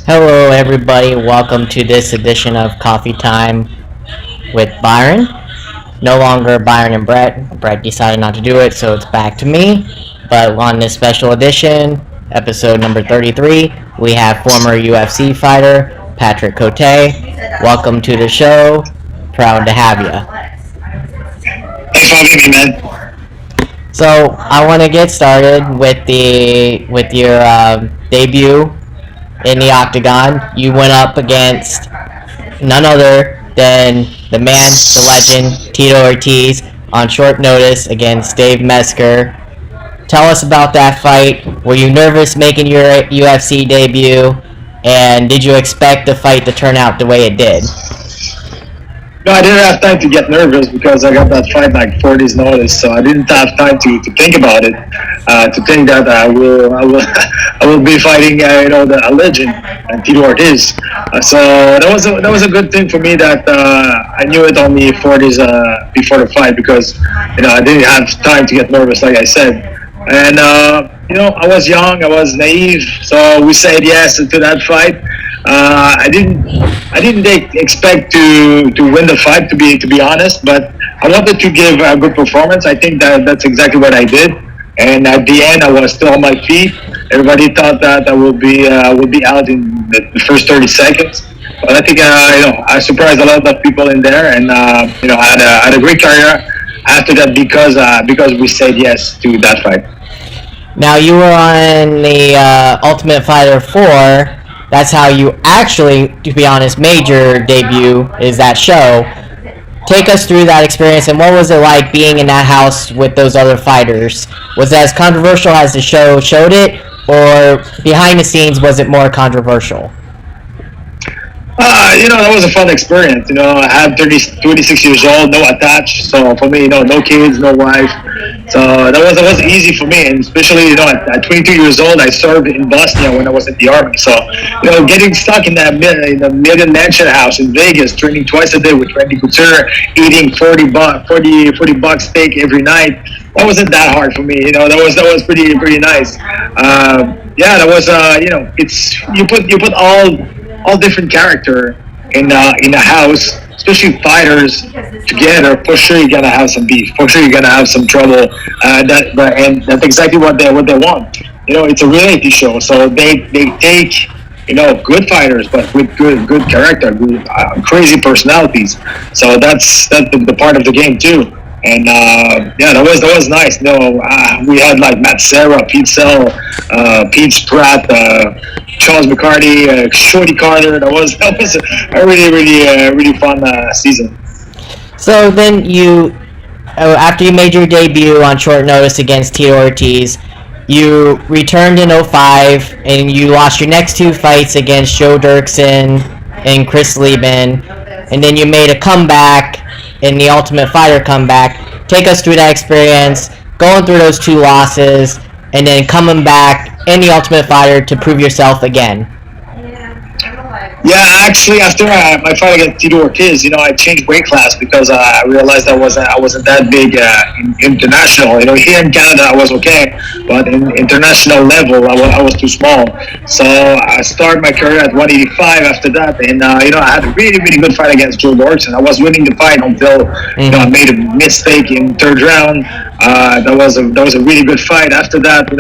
Hello, everybody. Welcome to this edition of Coffee Time with Byron. No longer Byron and Brett. Brett decided not to do it, so it's back to me. But on this special edition, episode number 33, we have former UFC fighter Patrick Cote. Welcome to the show. Proud to have you. Thanks for having me, man. So I want to get started with your debut in the octagon. You went up against none other than the man, the legend, Tito Ortiz, on short notice against Dave Mesker. Tell us about that fight. Were you nervous making your UFC debut? And did you expect the fight to turn out the way it did? No, I didn't have time to get nervous because I got that fight like 4 days notice, so I didn't have time to think about it. To think that I will be fighting a legend, Tito Ortiz. So that was a good thing for me that I knew it only 4 days before the fight because I didn't have time to get nervous, like I said. And I was young, I was naive, so we said yes to that fight. I didn't expect to win the fight, to be honest, but I wanted to give a good performance. I think that's exactly what I did. And at the end, I was still on my feet. Everybody thought that I would be out in the first 30 seconds. But I think I surprised a lot of people in there, and I had a great career after that because we said yes to that fight. Now you were on the Ultimate Fighter 4. That's how you actually, to be honest, made your debut, is that show. Take us through that experience, and what was it like being in that house with those other fighters? Was it as controversial as the show showed it, or behind the scenes was it more controversial? That was a fun experience. I had 26 years old, no attached. So for me, no kids, no wife. So that was easy for me. And especially, at 22 years old, I served in Bosnia when I was in the army. So, getting stuck in the million mansion house in Vegas, training twice a day with Randy Couture, eating 40 bucks steak every night. That wasn't that hard for me. That was pretty nice. That was it's you put all different character in a house, especially fighters together. For sure, you're gonna have some beef. For sure, you're gonna have some trouble. And that's exactly what they want. It's a reality show, so they take good fighters, but with good character, good, crazy personalities. So that's the part of the game too. And that was nice. We had like Matt Serra, Pete Sell, Pete Spratt, Charles McCarty, Shorty Carter. That was a really fun season. So then after you made your debut on short notice against Tito Ortiz, you returned in 05 and you lost your next 2 fights against Joe Dirksen and Chris Lieben, and then you made a comeback in the Ultimate Fighter comeback. Take us through that experience, going through those 2 losses, and then coming back in the Ultimate Fighter to prove yourself again. Yeah, actually, after my fight against Tito Ortiz, I changed weight class because I realized I wasn't that big international. Here in Canada I was okay, but in international level I was too small. So I started my career at 185 after that, and I had a really good fight against Joe Dirksen. I was winning the fight until I made a mistake in 3rd round. That was a really good fight. After that,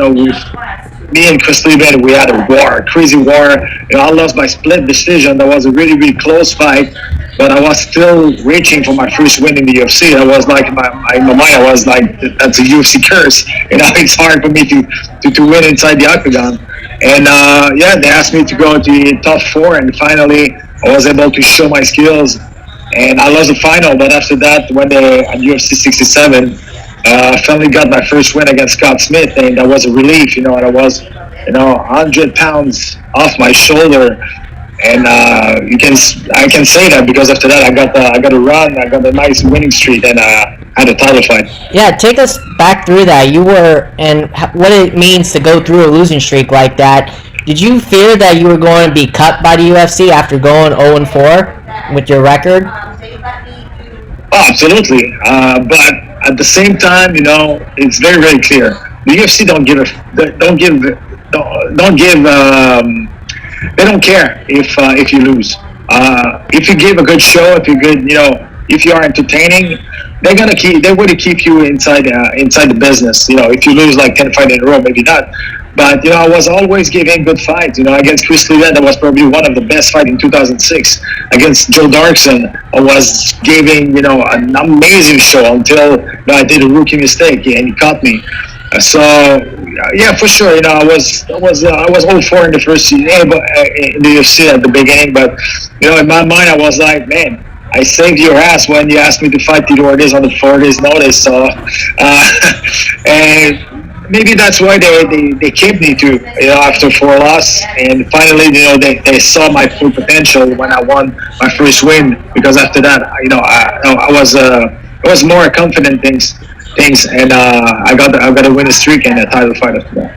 me and Chris Lieben, we had a crazy war. I lost by split decision. That was a really close fight, but I was still reaching for my first win in the UFC. I was like, in my mind, I was like, that's a UFC curse. It's hard for me to win inside the octagon. And they asked me to go to the top 4, and finally I was able to show my skills. And I lost the final, but after that, when at UFC 67. I finally got my first win against Scott Smith, and that was a relief. I was, 100 pounds off my shoulder, and I can say that because after that I got a run, I got a nice winning streak, and had a title fight. Yeah, take us back through that. And what it means to go through a losing streak like that. Did you fear that you were going to be cut by the UFC after going 0-4 with your record? Oh, absolutely. But at the same time, it's very, very clear. The UFC don't give they don't care if you lose. If you give a good show, if you're good, if you are entertaining, they want to keep you inside the business. If you lose like 10 fights in a row, maybe not. But I was always giving good fights. Against Chris Lee, that was probably one of the best fights in 2006. Against Joe Darkson, I was giving an amazing show until I did a rookie mistake and he caught me. So yeah, for sure. I was 0-4 in the first season, in the UFC at the beginning. But in my mind, I was like, man, I saved your ass when you asked me to fight Tito Ortiz on the 4 days notice. So, and maybe that's why they kept me to after 4 losses, and finally they saw my full potential when I won my first win. Because after that, I was more confident things, and I got a win streak and a title fight after that.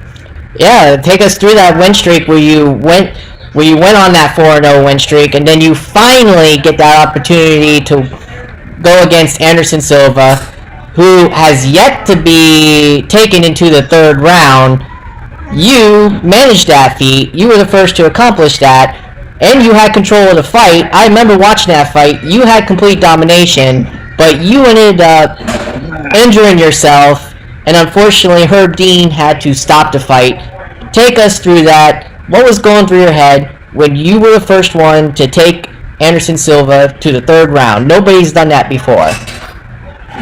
Yeah, take us through that win streak where you went on that 4-0 win streak, and then you finally get that opportunity to go against Anderson Silva, who has yet to be taken into the third round. You managed that feat. You were the first to accomplish that, and you had control of the fight. I remember watching that fight. You had complete domination, but you ended up injuring yourself, and unfortunately Herb Dean had to stop the fight. Take us through that. What was going through your head when you were the first one to take Anderson Silva to the third round? Nobody's done that before.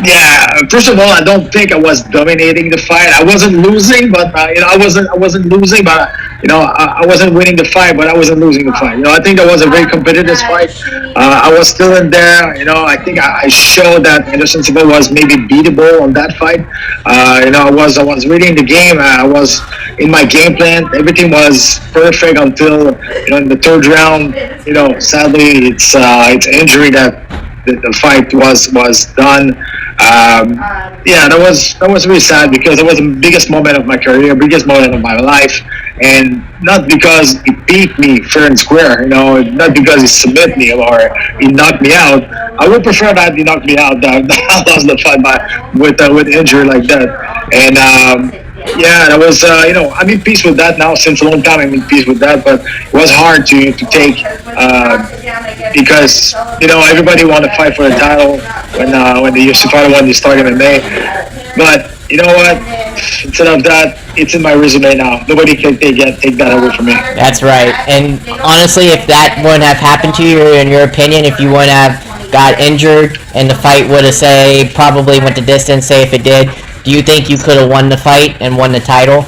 Yeah, first of all, I don't think I was dominating the fight. I wasn't losing, but I wasn't losing, but I wasn't winning the fight, but I wasn't losing the fight. I think that was a very competitive fight. I was still in there. I think I showed that Anderson Silva was maybe beatable on that fight. I was reading the game. I was in my game plan. Everything was perfect until in the third round. Sadly, it's injury that the fight was done. Yeah, that was really sad because it was the biggest moment of my career, biggest moment of my life, and not because he beat me fair and square, not because he submitted me or he knocked me out. I would prefer that he knocked me out than I lost the fight with injury like that. And yeah, that was I'm in peace with that now. Since a long time, I'm in peace with that. But it was hard to take because everybody wanted to fight for the title when the UFC fighter one started in May. But you know what? Instead of that, it's in my resume now. Nobody can take that away from me. That's right. And honestly, if that wouldn't have happened to you, in your opinion, if you wouldn't have got injured and the fight would have probably went the distance, say if it did, do you think you could have won the fight and won the title?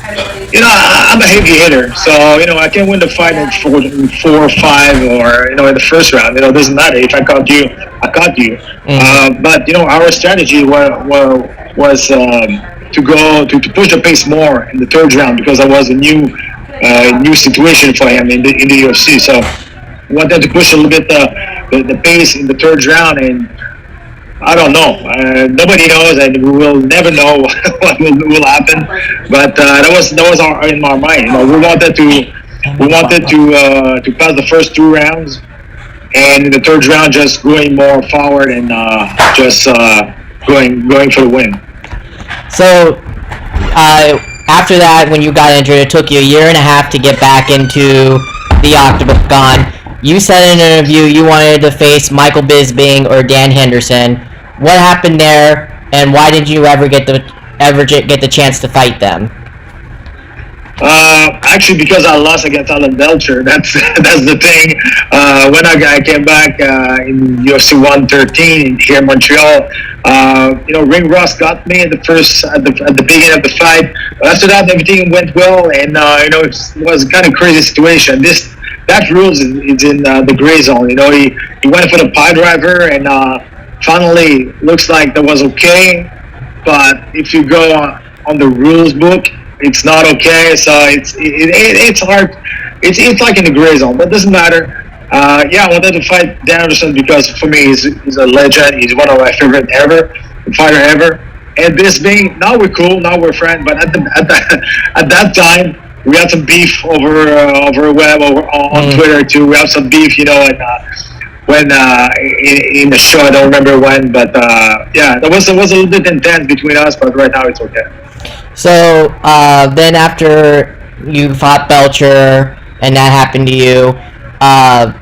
I'm a heavy hitter, so I can win the fight in 4 or 5, or in the first round. It doesn't matter if I caught you, I caught you. But our strategy was to go to push the pace more in the third round because that was a new situation for him in the UFC. So we wanted to push a little bit the pace in the third round, and I don't know. Nobody knows, and we will never know what will happen. But that was in our mind. We wanted to pass the first 2 rounds, and in the third round, just going more forward and just going for the win. So after that, when you got injured, it took you a year and a half to get back into the octagon. You said in an interview you wanted to face Michael Bisping or Dan Henderson. What happened there, and why did you ever get the chance to fight them? Actually, because I lost against Alan Belcher. That's the thing. When I came back in UFC 113 here in Montreal, Ring Ross got me at the beginning of the fight. But after that, everything went well, and it was a kind of crazy situation. That rules is in the gray zone. He went for the pile driver, and finally looks like that was okay. But if you go on the rules book, it's not okay. So it's hard. It's like in the gray zone, but it doesn't matter. I wanted to fight Dan Anderson because for me he's a legend. He's one of my favorite fighter ever. And Bisping, now we're cool, now we're friends. But at that time, we had some beef over web, on Twitter too. We have some beef, and when in the show. I don't remember when, but yeah, that was a little bit intense between us. But right now it's okay. So then after you fought Belcher and that happened to you, uh,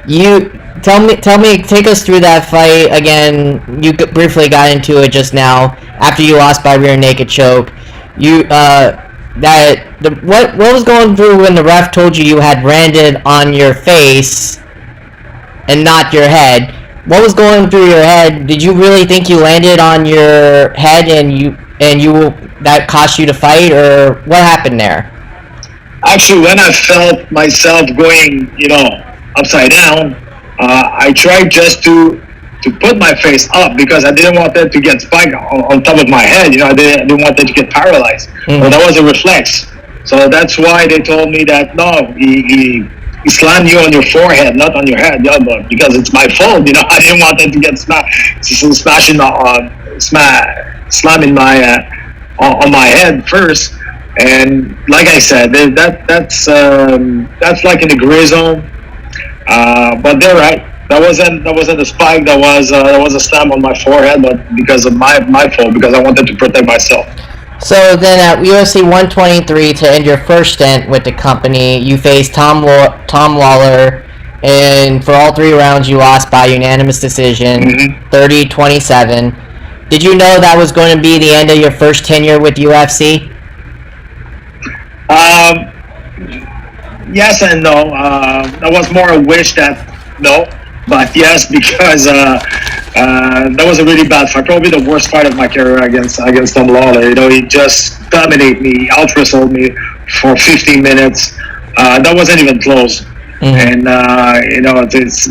you take us through that fight again. You briefly got into it just now after you lost by rear naked choke. You what was going through when the ref told you you had branded on your face and not your head? What was going through your head? Did you really think you landed on your head and you that cost you to fight, or what happened there? Actually, when I felt myself going, upside down, I tried just to put my face up because I didn't want that to get spiked on top of my head. I didn't want that to get paralyzed. Mm-hmm. Well, that was a reflex. So that's why they told me that no, he slammed you on your forehead, not on your head. But because it's my fault, I didn't want that to get slamming my on my head first. And like I said, that's like in the gray zone. But they're right. That wasn't a spike. That was a slam on my forehead, but because of my fault, because I wanted to protect myself. So then at UFC 123, to end your first stint with the company, you faced Tom Lawler, and for all 3 rounds you lost by unanimous decision, 30-27. Did you know that was going to be the end of your first tenure with UFC? Yes and no. That was more a wish that no, but yes, because that was a really bad fight. Probably the worst fight of my career against Tom Lawler. He just dominated me, out-wrestled me for 15 minutes. That wasn't even close. Mm-hmm. And it's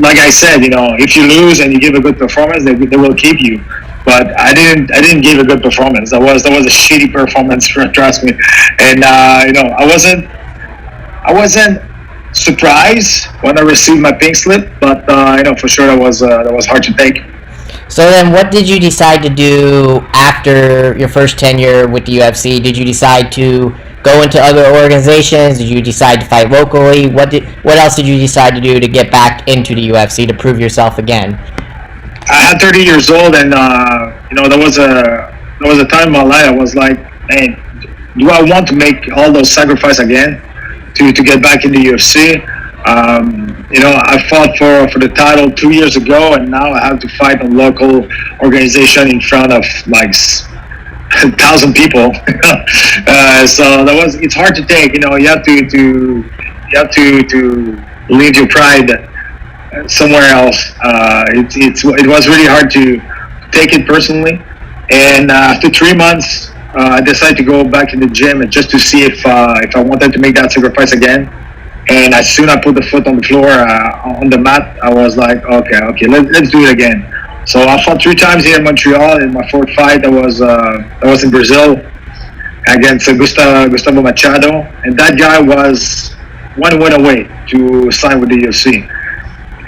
like I said, if you lose and you give a good performance, they will keep you. But I didn't give a good performance. That was a shitty performance, trust me. And I wasn't surprised when I received my pink slip, but for sure that was hard to take. So then, what did you decide to do after your first tenure with the UFC? Did you decide to go into other organizations? Did you decide to fight locally? What else did you decide to do to get back into the UFC to prove yourself again? I had 30 years old, and there was a time in my life I was like, man, do I want to make all those sacrifices again to get back in the UFC? I fought for the title 2 years ago, and now I have to fight a local organization in front of like 1,000 people. So it's hard to take. You have to leave your pride somewhere else. It was really hard to take it personally, and after 3 months, I decided to go back in the gym and just to see if I wanted to make that sacrifice again. And as soon as I put the foot on the floor on the mat, I was like, okay, let's do it again. So I fought 3 times here in Montreal. In my 4th fight, that was in Brazil against Gustavo Machado, and that guy was 1 win away to sign with the UFC.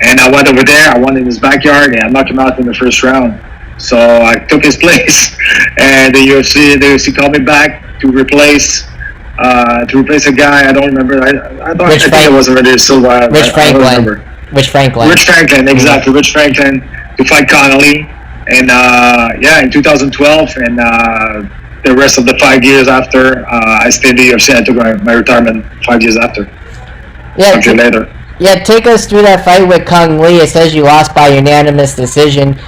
And I went over there, I won in his backyard, and I knocked him out in the first round. So I took his place, and the UFC called me back to replace a guy. I don't remember. I think it was already Silva. Rich Franklin. Rich Franklin, exactly. Rich Franklin to fight Connolly, and in 2012, and the rest of the 5 years after, I stayed in the UFC. I took my retirement 5 years after. Yeah. Later. Yeah, take us through that fight with Kung Lee. It says you lost by unanimous decision.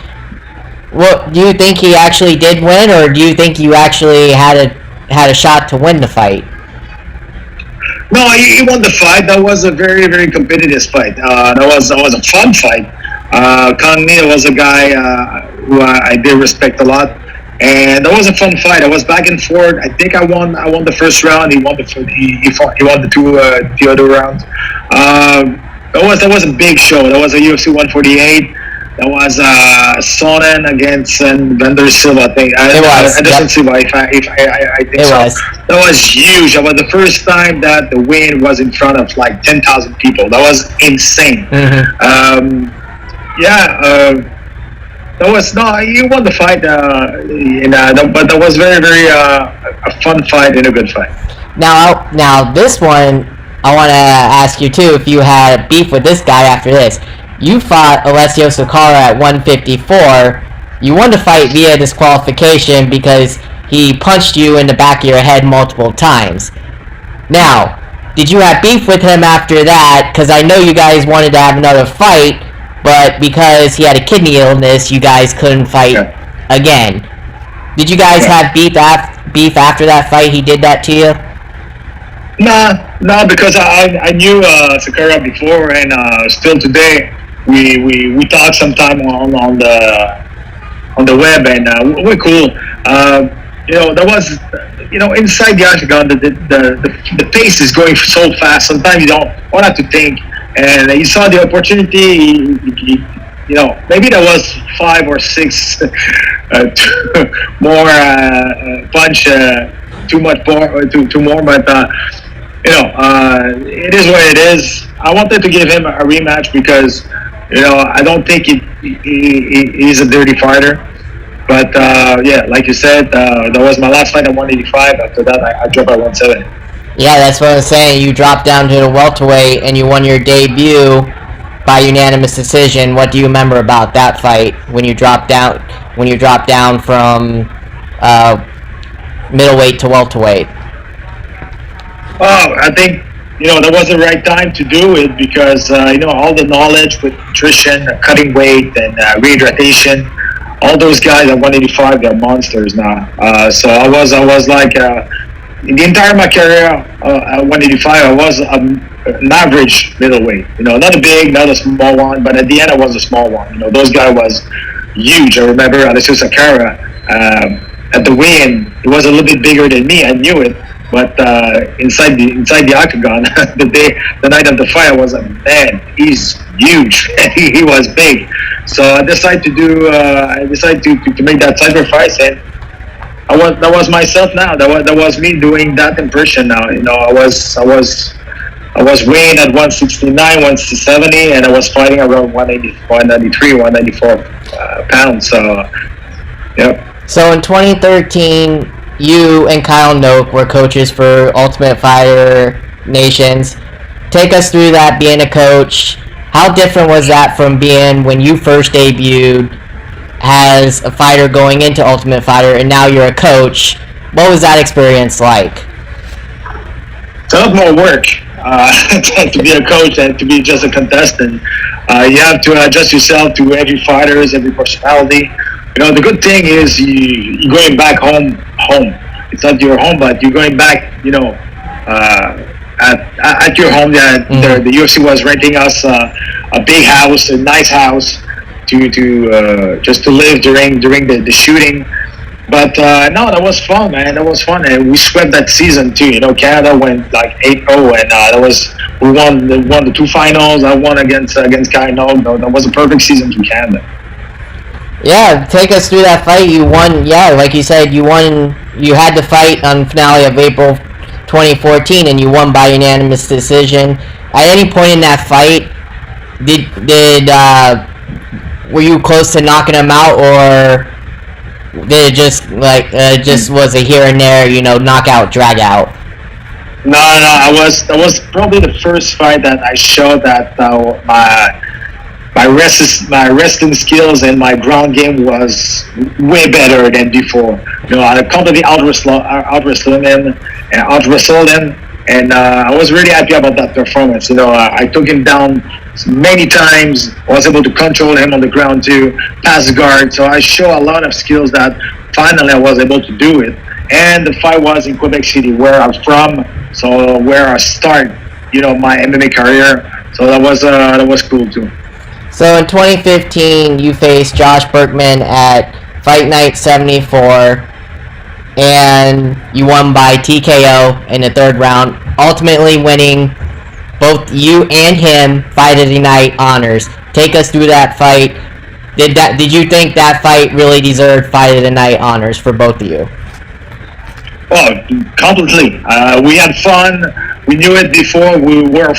Well, do you think he actually did win, or do you think you actually had a shot to win the fight? No, he won the fight. That was a very, very competitive fight. That was a fun fight. Kung Lee was a guy who I did respect a lot, and that was a fun fight. I was back and forth. I think I won the first round. He won the 2 other rounds. That was a big show. That was a UFC 148. That was Sonnen against Vander Silva. I think. Silva. I think it so. Was. That was huge. That was the first time that the win was in front of like 10,000 people. That was insane. Mm-hmm. He won the fight, but that was very, very a fun fight and a good fight. Now this one, I want to ask you too if you had beef with this guy after this. You fought Alessio Sakara at 154. You won the fight via disqualification because he punched you in the back of your head multiple times. Now, did you have beef with him after that? Because I know you guys wanted to have another fight, but because he had a kidney illness, you guys couldn't fight again. Did you guys have beef after that fight? He did that to you? Nah, because I knew Sakura before, and still today we talk sometime on the web, and we're cool. That was inside the octagon, the pace is going so fast. Sometimes you don't have to think, and he saw the opportunity. Maybe there was 5 or 6 more punch, too much more, too more, but it is what it is. I wanted to give him a rematch because I don't think he's a dirty fighter. But like you said, that was my last fight at 185. After that, I dropped at 170. Yeah, that's what I was saying. You dropped down to the welterweight and you won your debut by unanimous decision. What do you remember about that fight when you dropped down? When you dropped down from middleweight to welterweight? Oh, I think that was the right time to do it because all the knowledge with nutrition, cutting weight, and rehydration. All those guys at 185, they're monsters now. So I was like, in the entire my career at 185, I was an average middleweight. Not a big, not a small one, but at the end I was a small one. Those guys was huge. I remember Alessio Sakara at the weigh-in, he was a little bit bigger than me. I knew it, but inside the octagon, the night of the fight, I was like, man, he's huge. He was big. So I decided to make that sacrifice, and that was myself now. That was me doing that impression now. I was weighing at 169, 170, and I was fighting around 180, 193, 194 pounds. So, yeah. So in 2013, you and Kyle Noak were coaches for Ultimate Fighter Nations. Take us through that, being a coach. How different was that from being when you first debuted as a fighter going into Ultimate Fighter, and now you're a coach? What was that experience like? It's a lot more work to be a coach and to be just a contestant. You have to adjust yourself to every fighter, every personality. The good thing is you're going back home. It's not your home, but you're going back, at your home. The UFC was renting us a big house, a nice house, to just to live during the shooting. But no, that was fun, man. That was fun, and we swept that season too. Canada went like 8-0, and we won the 2 finals. I won against Kyle Noak. That was a perfect season for Canada. Yeah, take us through that fight. You won. Yeah, like you said, you won. You had the fight on finale of April 2014, and you won by unanimous decision. At any point in that fight, were you close to knocking him out, or did it just was a here and there, knockout, drag out? No. That was probably the first fight that I showed that my wrestling skills and my ground game was way better than before. I completely out-wrestled him, and I was really happy about that performance. I took him down many times. I was able to control him on the ground too, pass guard. So I show a lot of skills that finally I was able to do it. And the fight was in Quebec City, where I'm from, so where I start, my MMA career. So that was cool too. So in 2015, you faced Josh Berkman at Fight Night 74, and you won by TKO in the 3rd round, ultimately winning both you and him Fight of the Night honors. Take us through that fight. Did you think that fight really deserved Fight of the Night honors for both of you? Oh, completely. We had fun. We knew it before. We were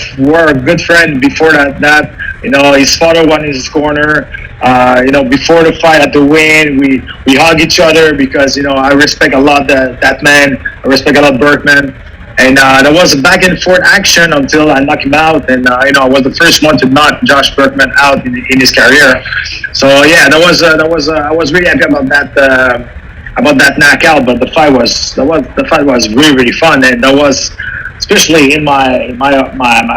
a good friend before that. His father won his corner. Before the fight at the weigh-in, we hug each other because I respect a lot that man. I respect a lot Berkman, And there was a back and forth action until I knocked him out, and I was the first one to knock Josh Berkman out in his career. So yeah, I was really happy about that knockout. But the fight was really really fun, and that was especially in my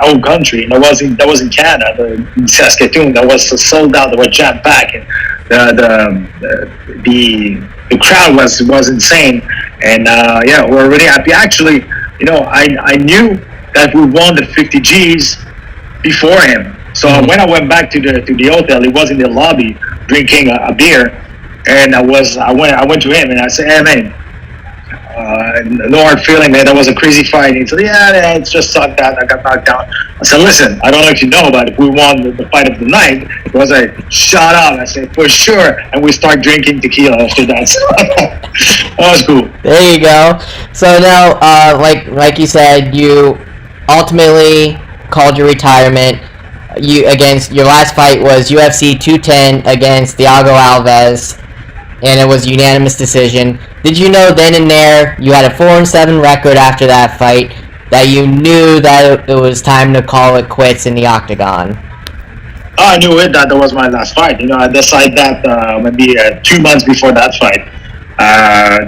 own country. And that was in Canada, in Saskatoon. That was sold out. That was jam packed, and the crowd was insane. And yeah, we're really happy. Actually, I knew that we won the 50 Gs before him. So when I went back to the hotel, he was in the lobby drinking a beer, and I went to him and I said, "Hey man, no hard feeling, man. That was a crazy fight." And he said, "Yeah, it's just sucked out. I got knocked down." I said, "Listen, I don't know if you know, but if we won the fight of the night, it was a shut up." I said, "For sure," and we start drinking tequila after that. So that was cool. There you go. So now, like you said, you ultimately called your retirement. Your last fight was UFC 210 against Thiago Alves, and it was a unanimous decision. Did you know then and there you had a 4-7 record after that fight, that you knew that it was time to call it quits in the octagon? I knew it, that was my last fight. I decided that maybe 2 months before that fight. I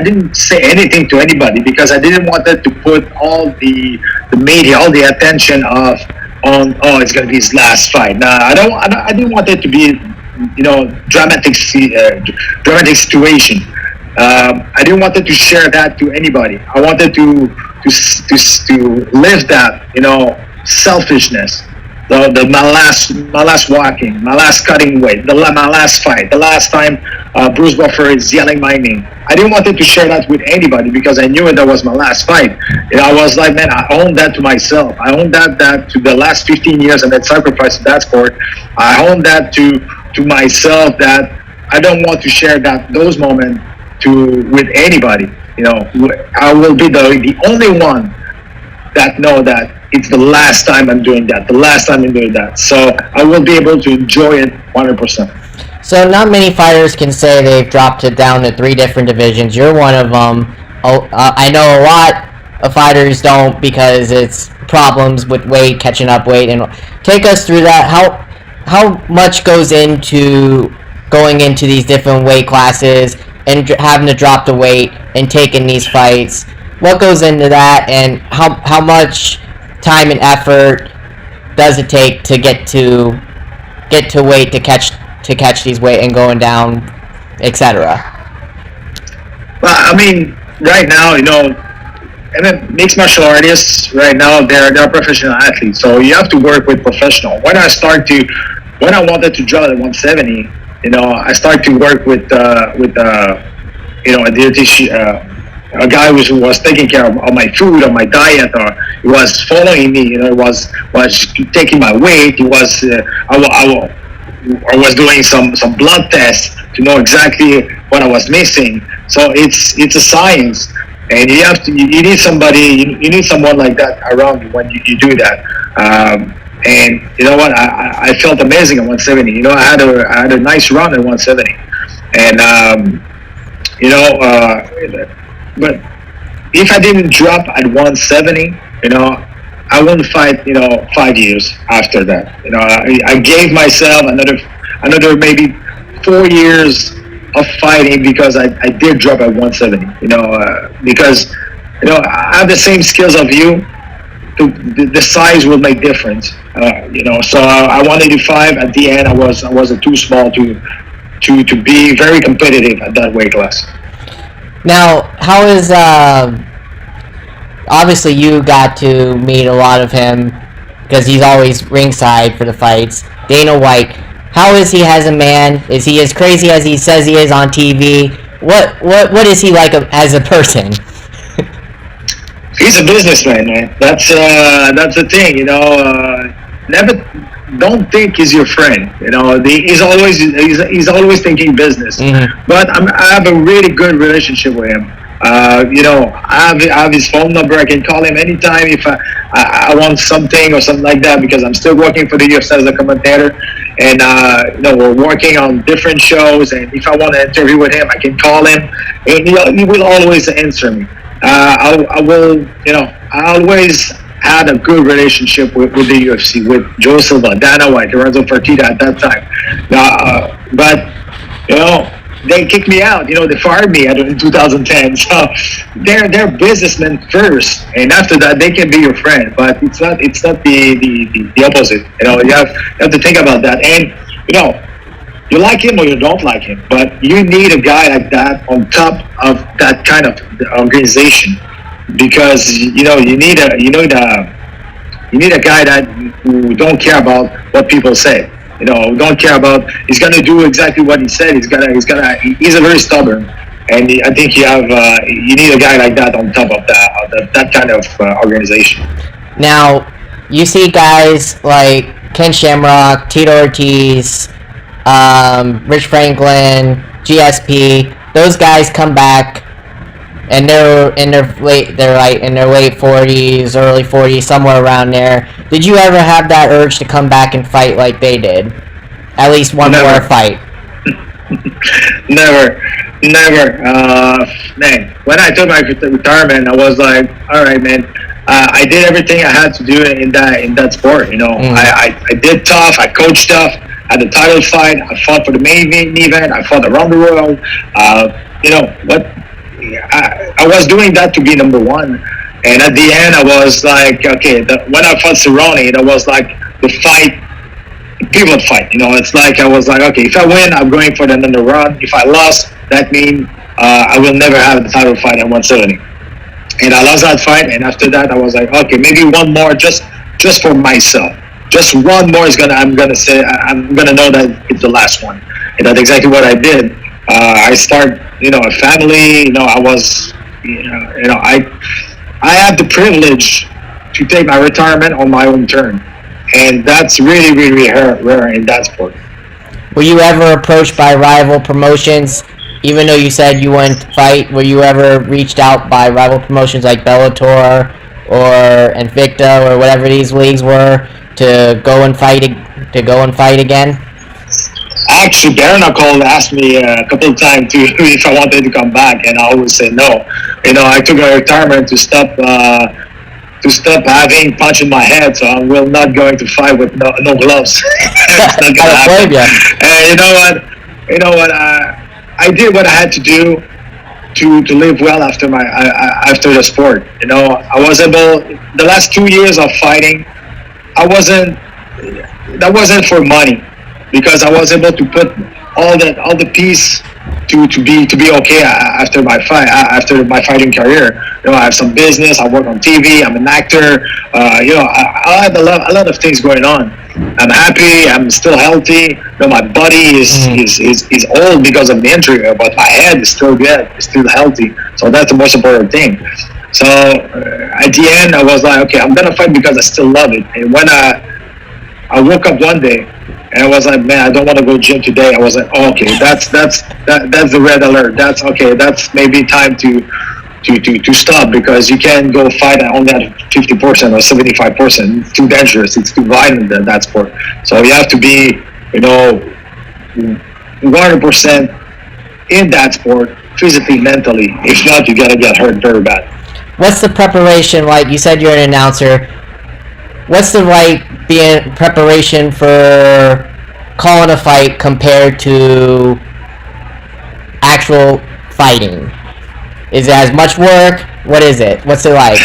didn't say anything to anybody because I didn't want it to put all the media, all the attention on it's gonna be his last fight. Nah, I didn't want it to be dramatic situation. I didn't want it to share that to anybody. I wanted to live that selfishness. My last walking, my last cutting weight, my last fight, the last time Bruce Buffer is yelling my name. I didn't want to share that with anybody because I knew that was my last fight. I was like, man, I own that to myself. I own that to the last 15 years and that sacrifice of that sport. I own that to myself, that I don't want to share those moments with anybody. I will be the only one that know that it's the last time I'm doing that, so I will be able to enjoy it 100%. So not many fighters can say they've dropped it down to 3 different divisions. You're one of them. I know a lot of fighters don't because it's problems with weight, catching up weight. And take us through that. How much goes into going into these different weight classes and having to drop the weight and taking these fights? What goes into that, and how much time and effort does it take to get to weight to catch these weight and going down, etc.? Well, I mean, right now, mixed martial artists right now they're professional athletes, so you have to work with professional. When I wanted to drop at 170, I started to work with a dietitian. A guy who was taking care of my food, of my diet, or he was following me. Was taking my weight. He was I was doing some blood tests to know exactly what I was missing. So it's a science, and you need somebody, you need someone like that around you when you do that. And you know what? I felt amazing at 170. I had a nice run at 170, and but if I didn't drop at 170, I wouldn't fight, 5 years after that. I gave myself another maybe 4 years of fighting because I did drop at 170. Because I have the same skills of you. The size will make difference. So I 185 at the end. I was too small to be very competitive at that weight class. Now, how is obviously you got to meet a lot of him because he's always ringside for the fights. Dana White, how is he as a man? Is he as crazy as he says he is on TV? What is he like as a person? He's a businessman, man. That's the thing, Never don't think he's your friend. He's always thinking business. Mm-hmm. But I have a really good relationship with him. I have his phone number. I can call him anytime if I want something or something like that, because I'm still working for the UFC as a commentator, and we're working on different shows. And if I want to interview with him, I can call him, and he will always answer me. I will, I always had a good relationship with the UFC, with Joe Silva, Dana White, Lorenzo Fertitta at that time. But, you know, they kicked me out. They fired me in 2010. So they're businessmen first, and after that they can be your friend. But it's not the opposite. You have to think about that. And you know, you like him or you don't like him, but you need a guy like that on top of that kind of organization, because you need a guy that who don't care about what people say. Who don't care about. He's gonna do exactly what he said. He's a very stubborn, and I think you need a guy like that on top of that kind of organization. Now, you see guys like Ken Shamrock, Tito Ortiz, Rich Franklin, GSP. Those guys come back, and they're in their late 40s, early 40s, somewhere around there. Did you ever have that urge to come back and fight like they did? At least one Never. more fight. Never, never. Man, when I took my retirement, I was like, all right, man. I did everything I had to do in that sport. I did tough. I coached tough. I had a title fight. I fought for the main event. I fought around the world. But I was doing that to be number one. And at the end, I was like, okay. When I fought Cerrone, that was like the fight, pivot fight. It's like I was like, okay, if I win, I'm going for the number one. If I lost, that means I will never have the title fight at 170. And I lost that fight. And after that, I was like, okay, maybe one more, just for myself. Just one more is I'm gonna know that it's the last one. And that's exactly what I did. I start, a family. I was, I have the privilege to take my retirement on my own turn, and that's really, really rare in that sport. Were you ever approached by rival promotions, even though you said you wouldn't fight? Were you ever reached out by rival promotions like Bellator or Invicta or whatever these leagues were to go and fight again? Actually, Baranakol asked me a couple of times if I wanted to come back, and I always say no. I took a retirement to stop having punch in my head, so I'm will not going to fight with no gloves. It's not gonna happen. And you know what? I did what I had to do to live well after the sport. I was able. The last 2 years of fighting, I wasn't. That wasn't for money, because I was able to put all the piece to be okay after my fighting career. I have some business. I work on TV. I'm an actor. I have a lot of things going on. I'm happy. I'm still healthy. My body is old because of the injury, but my head is still good. It's still healthy. So that's the most important thing. So at the end, I was like, okay, I'm gonna fight because I still love it. And when I woke up one day and I was like, man, I don't want to go gym today. I was like, oh, okay, that's the red alert. That's okay. That's maybe time to stop, because you can't go fight only at 50% or 75%. It's too dangerous. It's too violent in that sport. So you have to be, 100% in that sport, physically, mentally. If not, you're gonna get hurt very bad. What's the preparation like? You said you're an announcer. What's the preparation for calling a fight compared to actual fighting? Is it as much work? What is it? What's it like?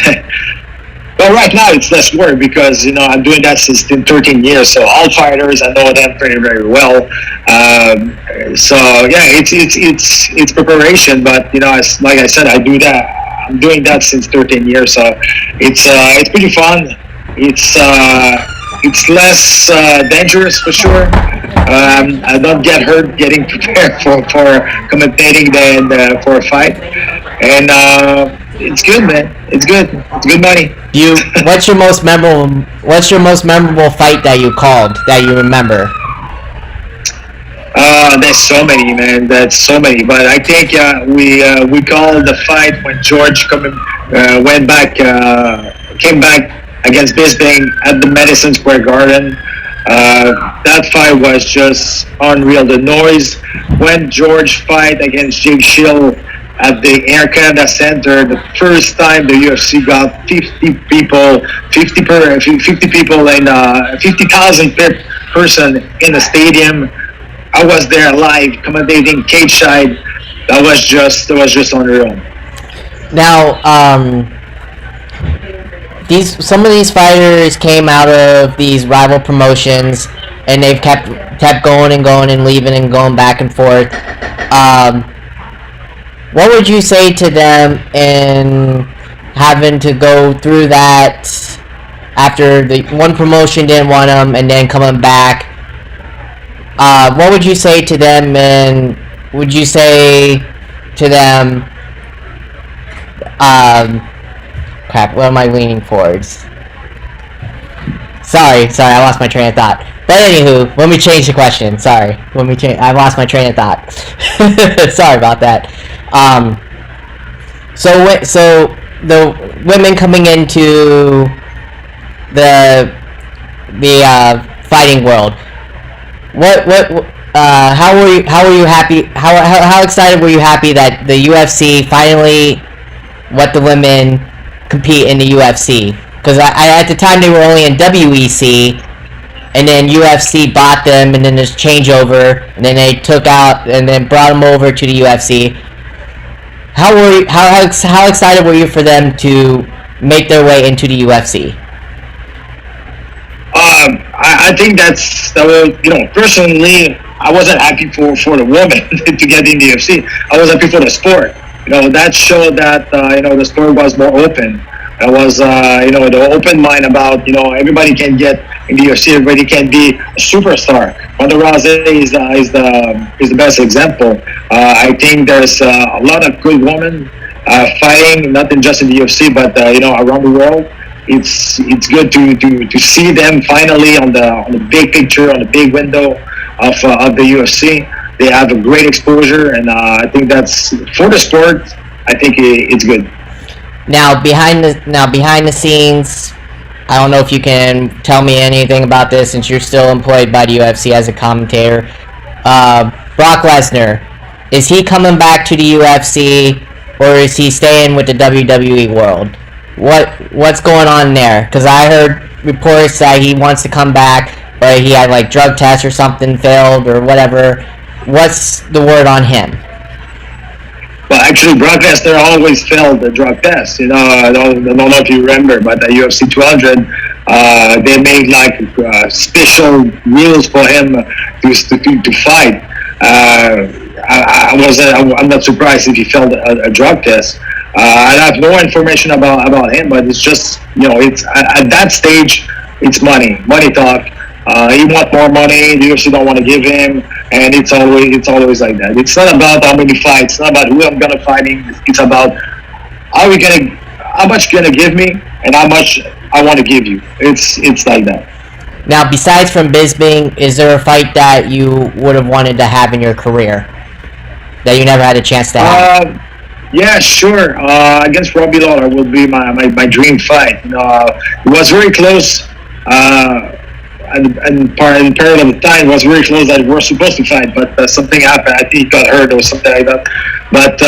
Well, right now it's less work because I'm doing that since 13 years. So all fighters, I know them very, very well. So yeah, it's preparation. But like I said, I do that. I'm doing that since 13 years. So it's pretty fun. It's less dangerous for sure. I don't get hurt getting prepared for commentating than for a fight, and it's good, man. It's good. It's good money. What's your most memorable fight that you called that you remember? There's so many, man. There's so many, but I think we called the fight when George came back against Bisping at the Madison Square Garden. That fight was just unreal. The noise when George fight against Jake Shield, at the Air Canada Center. The first time the UFC got 50 people, 50 people in 50,000 person in the stadium. I was there live commentating cage side. That was just unreal. Now, some of these fighters came out of these rival promotions, and they've kept going and going and leaving and going back and forth. What would you say to them in having to go through that after the one promotion didn't want them and then coming back? What would you say to them, and would you say to them, crap, what am I leaning towards? Sorry, I lost my train of thought. But anywho, let me change the question. Sorry, I lost my train of thought. Sorry about that. So the women coming into the fighting world. How were you happy? How excited were you happy that the UFC finally let the women compete in the UFC? Because at the time they were only in WEC, and then UFC bought them, and then there's changeover, and then they took out and then brought them over to the UFC. How excited were you for them to make their way into the UFC? I think that was, personally, I wasn't happy for the woman to get in the UFC. I was happy for the sport. That showed that, the sport was more open. It was, the open mind about, everybody can get in the UFC, everybody can be a superstar. Ronda Rousey is the best example. I think there's a lot of good women fighting, not just in the UFC, but, around the world. It's good to see them finally on the big picture, on the big window of the UFC. They have a great exposure, and I think that's for the sport. I think it's good. Now behind the scenes, I don't know if you can tell me anything about this since you're still employed by the UFC as a commentator. Brock Lesnar, is he coming back to the UFC, or is he staying with the WWE world? What's going on there? Because I heard reports that he wants to come back, but he had like drug tests or something failed or whatever. What's the word on him? Well, actually, Brock Lesnar always failed the drug test. I don't know if you remember, but at UFC 200, they made like special rules for him to fight. I'm not surprised if he failed a drug test. I have no information about him, but it's just, it's at that stage, it's money talk. He wants more money. The UFC don't want to give him, and it's always like that. It's not about how many fights. It's not about who I'm gonna fight. It's about how much you're gonna give me, and how much I want to give you. It's like that. Now, besides from Bisping, is there a fight that you would have wanted to have in your career that you never had a chance to have? Yeah, sure. Against Robbie Lawler would be my dream fight. It was very close. And period of the time was very close that we were supposed to fight, but something happened. I think he got hurt or something like that. But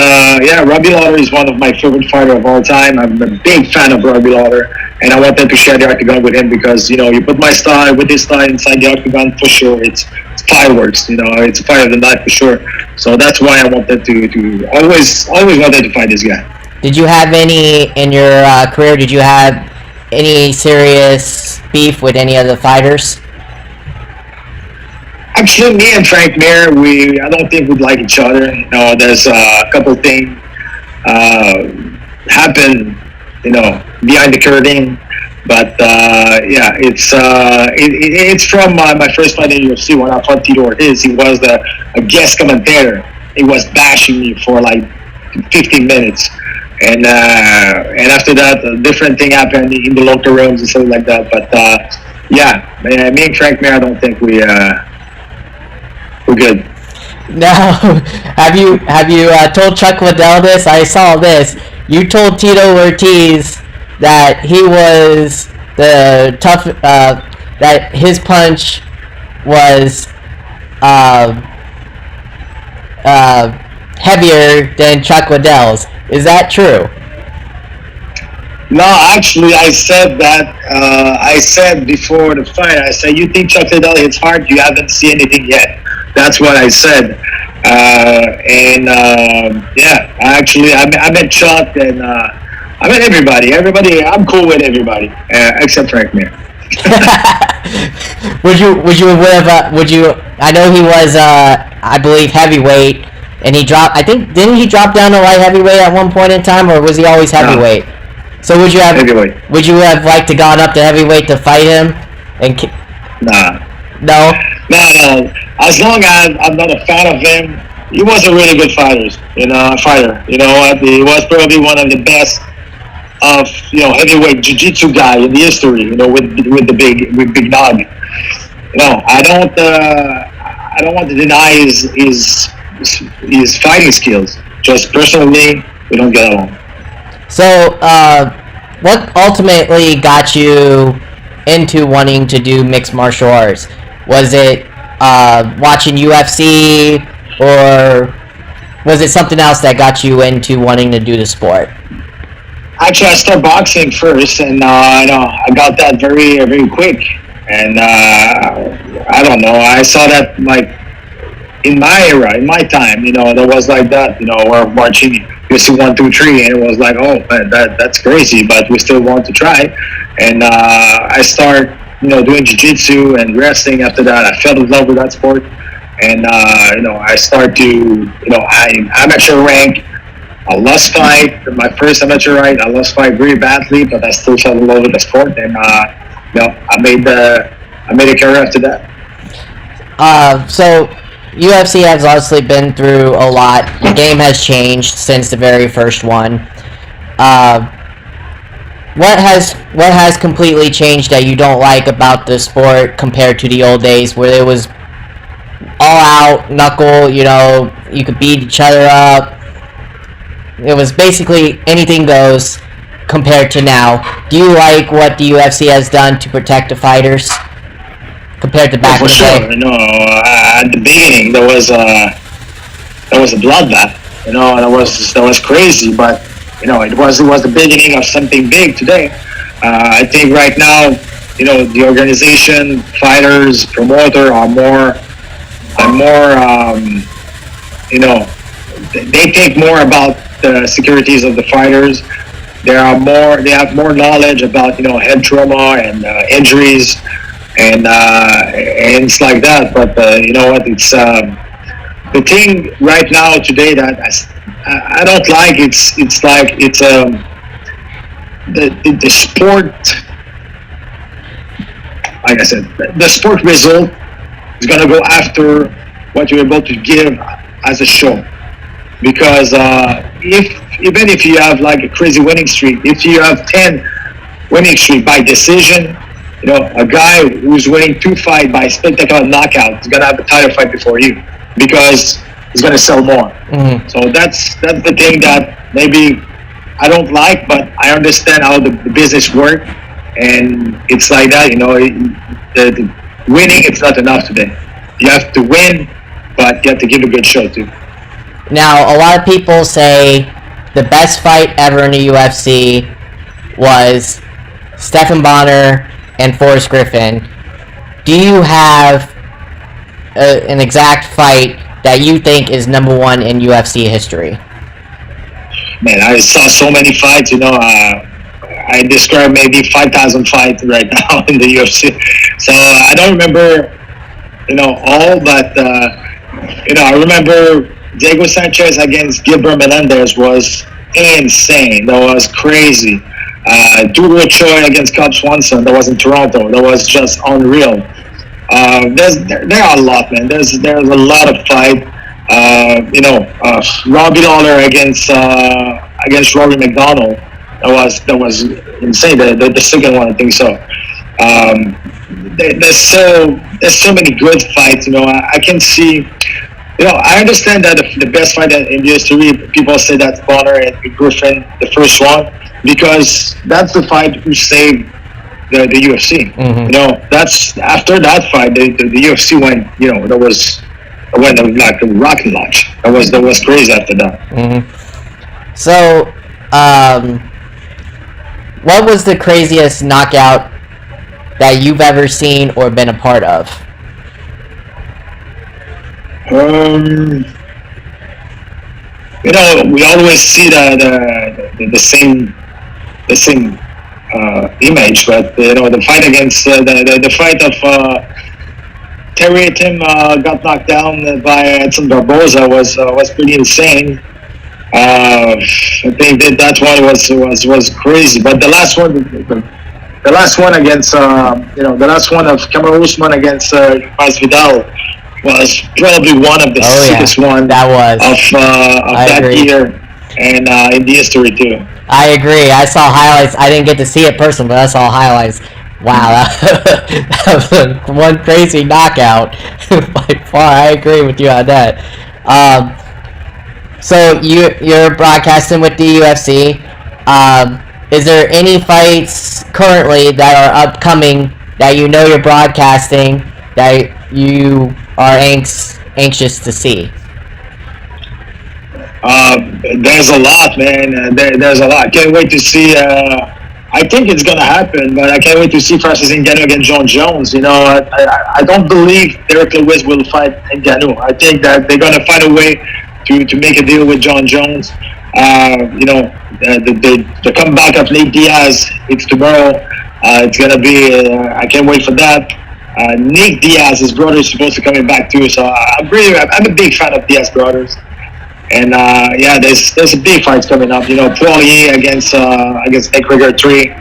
Robbie Lawler is one of my favorite fighters of all time. I'm a big fan of Robbie Lawler, and I wanted to share the octagon with him because you put my style with his style inside the octagon for sure. It's fireworks. It's a fight of the night for sure. So that's why I wanted to always wanted to fight this guy. Did you have any in your career? Did you have any serious beef with any of the fighters? Actually, me and Frank Mir, I don't think we'd like each other. There's a couple things happen, behind the curtain. But it's from my first fight in UFC when I fought Tito Ortiz. He was a guest commentator. He was bashing me for like 15 minutes. And after that, a different thing happened in the locker rooms and stuff like that. But me and Frank Mir, I don't think we're good. Now, have you told Chuck Liddell this? I saw this. You told Tito Ortiz that he was the tough. That his punch was heavier than Chuck Liddell's. Is that true? No, actually, I said that. I said before the fight. I said, "You think Chuck Liddell hits hard? You haven't seen anything yet." That's what I said. And yeah, actually, I met Chuck and I met everybody. Everybody, I'm cool with everybody except Frank Mir. Would you? I know he was I believe heavyweight, and he dropped. I think didn't he drop down to light heavyweight at one point in time, or was he always heavyweight? No. So would you have heavyweight. Would you have liked to gone up to heavyweight to fight him? And nah. No. No. As long as I'm not a fan of him, he was a really good fighter. Fighter. You know what? He was probably one of the best of heavyweight jiu-jitsu guy in the history. With big nog. I don't want to deny his fighting skills. Just personally, we don't get along. So, what ultimately got you into wanting to do mixed martial arts? Was it watching UFC, or was it something else that got you into wanting to do the sport? Actually, I started boxing first, and I got that very, very quick. And I don't know. I saw that in my era, in my time, there was like that. We're watching UFC 1, 2, 3, and it was like, oh man, that's crazy, but we still want to try. And I started, doing jiu-jitsu and wrestling. After that, I fell in love with that sport, and I started to, amateur rank. I lost fight, my first amateur fight. I lost fight very badly, but I still fell in love with the sport, and I made a career after that. So UFC has obviously been through a lot. The game has changed since the very first one. What has completely changed that you don't like about the sport compared to the old days where it was all out, knuckle, you could beat each other up. It was basically anything goes compared to now. Do you like what the UFC has done to protect the fighters compared to back in the day? At the beginning there was a bloodbath. That was crazy, but it was the beginning of something big today. I think right now, the organization, fighters, promoter are more, they think more about the securities of the fighters. They have more knowledge about head trauma and injuries, and it's like that. But it's the thing right now today that I don't like. It's the sport. Like I said, the sport result is gonna go after what you're able to give as a show. Because even if you have like a crazy winning streak, if you have 10 winning streak by decision, a guy who's winning 2 fights by spectacular knockout is gonna have a title fight before you because he's gonna sell more. Mm-hmm. So that's the thing that maybe I don't like, but I understand how the business works, and it's like that. The winning it's not enough today. You have to win, but you have to give a good show too. Now, a lot of people say the best fight ever in the UFC was Stephan Bonnar and Forrest Griffin. Do you have an exact fight that you think is number 1 in UFC history? Man, I saw so many fights. I describe maybe 5,000 fights right now in the UFC. So I don't remember, all, but I remember Diego Sanchez against Gilbert Melendez was insane. That was crazy. Duro Choi against Cub Swanson. That was in Toronto. That was just unreal. There are a lot, man. There's a lot of fight. Robbie Lawler against Rory McDonald. That was insane. The second one, I think so. There's so many good fights. I can see. I understand that the best fight in the history, people say that's Bonnar and Griffin, the first one, because that's the fight who saved the UFC. Mm-hmm. That's after that fight, the UFC went. it went like a rocket launch. That was crazy after that. So, what was the craziest knockout that you've ever seen or been a part of? We always see the same image, but the fight against the fight of Terry Tim got knocked down by Edson Barboza was pretty insane. I think that one was crazy, but the last one against the last one of Kamaru Usman against Masvidal was probably one of the sickest one that was of that year, and in the history too. I agree. I saw highlights. I didn't get to see it personally, but I saw highlights. Wow, that was one crazy knockout by far. I agree with you on that. So you're broadcasting with the UFC. Is there any fights currently that are upcoming that you know you're broadcasting that you are anxious to see? There's a lot, man. There's a lot. Can't wait to see. I think it's gonna happen, but I can't wait to see Francis Ngannou against John Jones. I don't believe Derek Lewis will fight Ngannou. I think that they're gonna find a way to make a deal with John Jones. The comeback of Nate Diaz, it's tomorrow. It's gonna be. I can't wait for that. Nate Diaz, his brother, is supposed to be coming back too. So I'm a big fan of Diaz brothers. And there's a big fights coming up. Poirier against McGregor 3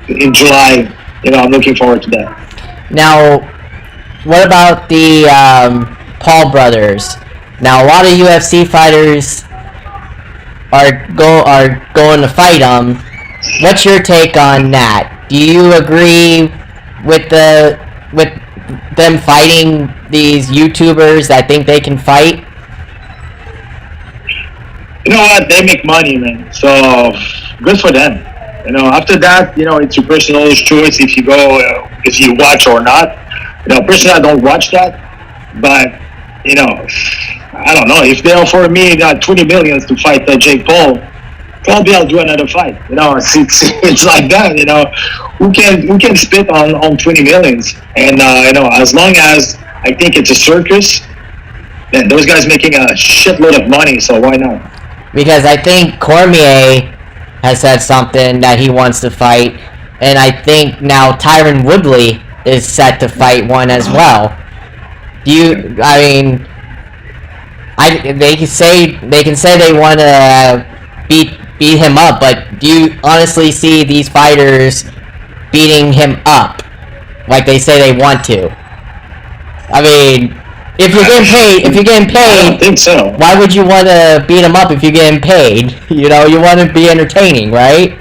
in July. I'm looking forward to that. Now, what about the Paul brothers? Now, a lot of UFC fighters are going to fight them. What's your take on that? Do you agree with them fighting these YouTubers that think they can fight? You know what? They make money, man. So good for them. After that, it's your personal choice if you watch or not. Personally, I don't watch that, but I don't know if they offer me 20 million to fight Jake Paul. Probably I'll do another fight. It's like that. Who can spit on 20 millions? And as long as I think it's a circus, then those guys making a shitload of money. So why not? Because I think Cormier has said something that he wants to fight, and I think now Tyron Woodley is set to fight one as well. They can say they want to beat him up, but do you honestly see these fighters beating him up like they say they want to? If you're getting paid, I don't think so. Why would you want to beat him up if you're getting paid? You want to be entertaining, right?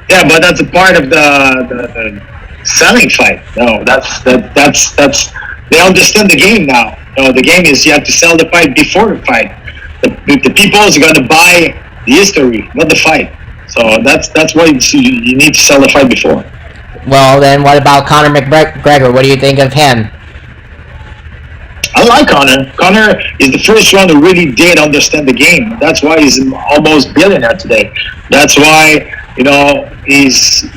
Yeah, but that's a part of the selling fight. No, that's they understand the game now. The game is you have to sell the fight before the fight. The people are going to buy the history, not the fight. So that's why you need to sell the fight before. Well, then what about Conor McGregor? What do you think of him? I like Conor. Conor is the first one who really did understand the game. That's why he's almost billionaire today. That's why he's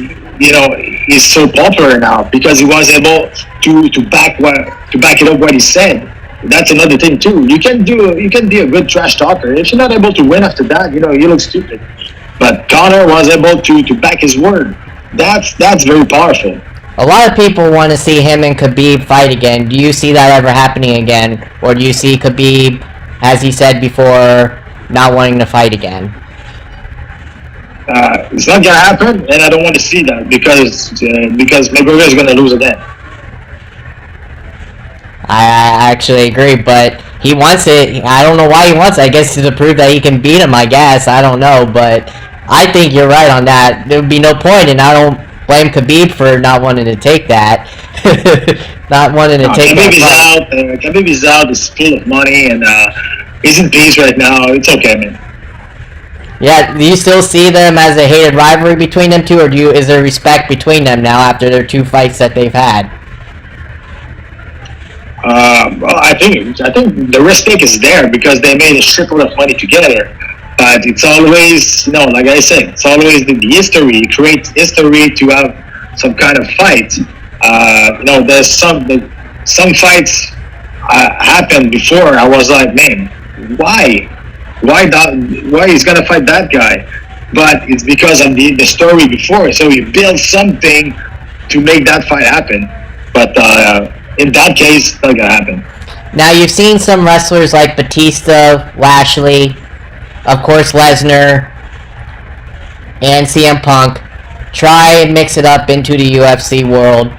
so popular now, because he was able to back it up what he said. That's another thing too. You can be a good trash talker. If you're not able to win after that, you look stupid. But Conor was able to back his word. That's very powerful. A lot of people want to see him and Khabib fight again. Do you see that ever happening again? Or do you see Khabib, as he said before, not wanting to fight again? It's not going to happen, and I don't want to see that because McGregor is going to lose again. I actually agree, but he wants it. I don't know why he wants it. I guess to prove that he can beat him, I guess. I don't know, but I think you're right on that. There would be no point, and I don't blame Khabib for not wanting to take that. Not wanting to take that. Khabib is out. He's full of money, and he's in peace right now. It's okay, man. Yeah, do you still see them as a hated rivalry between them two, or is there respect between them now after their two fights that they've had? Well, I think the risk take is there because they made a shitload of money together. But it's always, like I said, it's always the history. It creates history to have some kind of fight. There's some fights happened before. I was like, man, why? Why he's gonna fight that guy? But it's because of the story before. So you build something to make that fight happen. But in that case, it's not gonna happen. Now you've seen some wrestlers like Batista, Lashley, of course Lesnar, and CM Punk try and mix it up into the UFC world.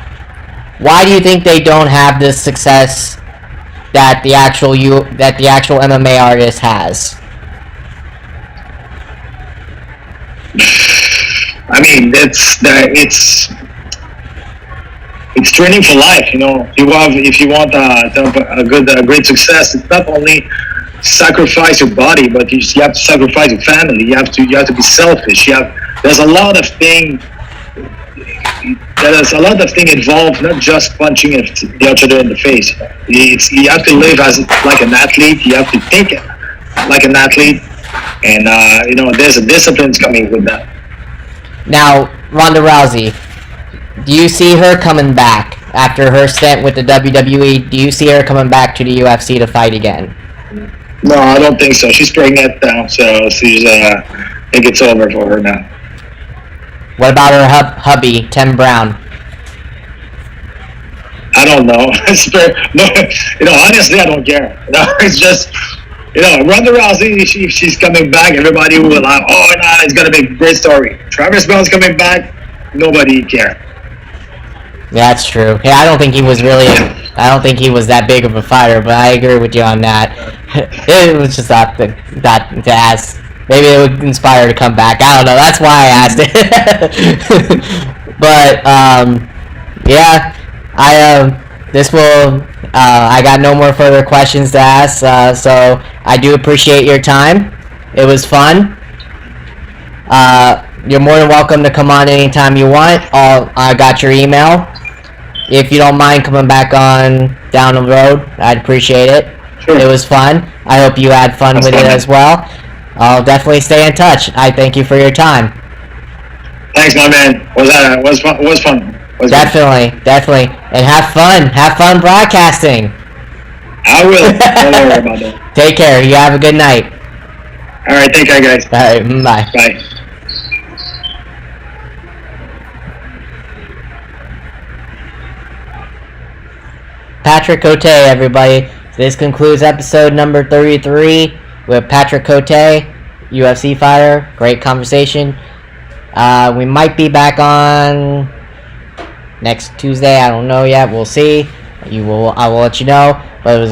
Why do you think they don't have this success that the actual MMA artist has? I mean, it's training for life. If you want to have a great success, it's not only sacrifice your body, but you have to sacrifice your family. You have to be selfish. There's a lot of things. There's a lot of things involved, not just punching the other in the face. You have to live like an athlete. You have to think like an athlete, and there's a discipline coming with that. Now, Ronda Rousey, do you see her coming back after her stint with the WWE? Do you see her coming back to the UFC to fight again? No, I don't think so. She's pregnant now, so she's. I think it's over for her now. What about her hubby, Tim Brown? I don't know. No, honestly, I don't care. It's just, Ronda Rousey, if she's coming back, everybody will have, it's gonna be a great story. Travis Brown's coming back, nobody care. Yeah, that's true. Yeah, I don't think he was that big of a fighter, but I agree with you on that. It was just not to ask. Maybe it would inspire her to come back. I don't know. That's why I asked it. But yeah, I got no more further questions to ask. So I do appreciate your time. It was fun. You're more than welcome to come on anytime you want. I got your email. If you don't mind coming back on down the road, I'd appreciate it. Sure. It was fun. I hope you had fun with it as well. I'll definitely stay in touch. I thank you for your time. Thanks, my man. Was fun. Definitely. And have fun broadcasting. I will. Don't worry about that. Take care. You have a good night. All right, take care, guys. All right, bye. Bye. Patrick Cote, everybody. This concludes episode number 33 with Patrick Cote, UFC fighter. Great conversation. We might be back on next Tuesday. I don't know yet. We'll see. I will let you know. But it was